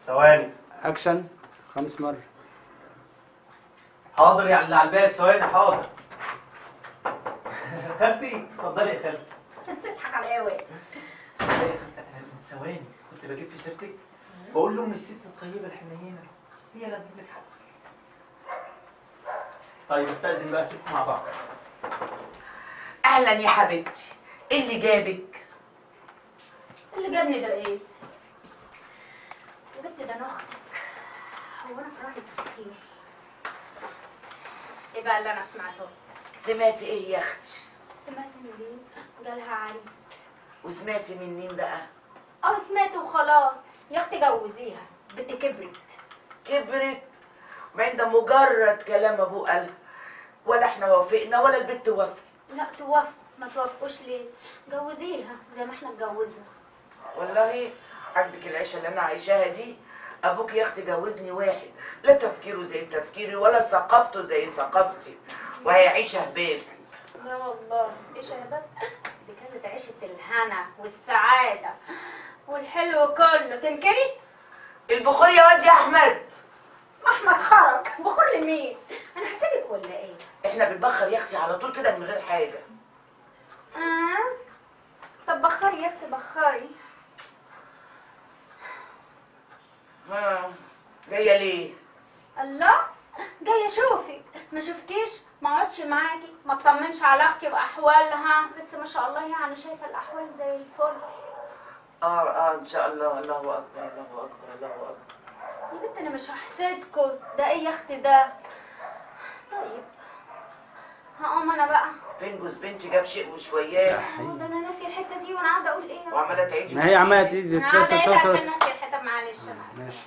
ثواني. اكشن 5 مرة. حاضر يا اللي على الباب، ثواني حاضر. خالتي اتفضلي يا خالتي. بتضحك على ايه وين؟ ثواني يا خالتي، انا من ثواني كنت بجيب في سيرتك بقول لهم الست الطيبه الحنينه هي اللي هتجيب لك حق. طيب استاذن بقى، سيبكم مع بعض. اهلا يا حبيبتي، ايه اللي جابك؟ اللي جابني ده ايه؟ يا بنت ده انا اختك. هو انا في رايك كتير. ايه بقى اللي انا سمعته؟ سمعتي ايه يا اختي؟ سمعت من مين؟ جالها عريس. وسمعتي من مين بقى؟ سمعت وخلاص. يا اختي جوزيها، بنت كبرت. كبرت؟ ما ده مجرد كلام ابوه قال، ولا احنا وافقنا ولا البنت وافقت. لا توافقوا، ما توافقوش ليه؟ جوزيها زي ما احنا اتجوزنا. والله عاجبك العيشه اللي انا عايشاها دي؟ ابوك يا اختي جوزني واحد لا تفكيره زي تفكيري ولا ثقافته زي ثقافتي، وهيعيش هباب. لا والله ايه شهادات؟ دي كانت عيشة الهنا والسعادة والحلو كله. تنكري؟ البخور يا واد يا احمد. احمد خرج بخور لمين؟ انا هسيبك ولا ايه؟ احنا بنبخر يا اختي على طول كده من غير حاجه. طب بخري يا اختي بخري. جايه ليه؟ الله، جايه اشوفك. ما شفتيش؟ ما اقعدش معاكي، ما اطمنش على اختي واحوالها، بس ما شاء الله يعني شايفه الاحوال زي الفل. ان شاء الله. الله اكبر الله اكبر الله اكبر. يا بنت انا مش هحسدكوا، ده ايه يا اختي ده؟ طيب هقوم انا بقى. فين جوز بنتي جاب شيء وشويات؟ ده انا ناسيه الحته دي وانا قاعده اقول ايه؟ وعماله تعيدي. ما هي عمالة تيجي انا قاعده ايه عشان ناسيه الحته، معلش. ماشي.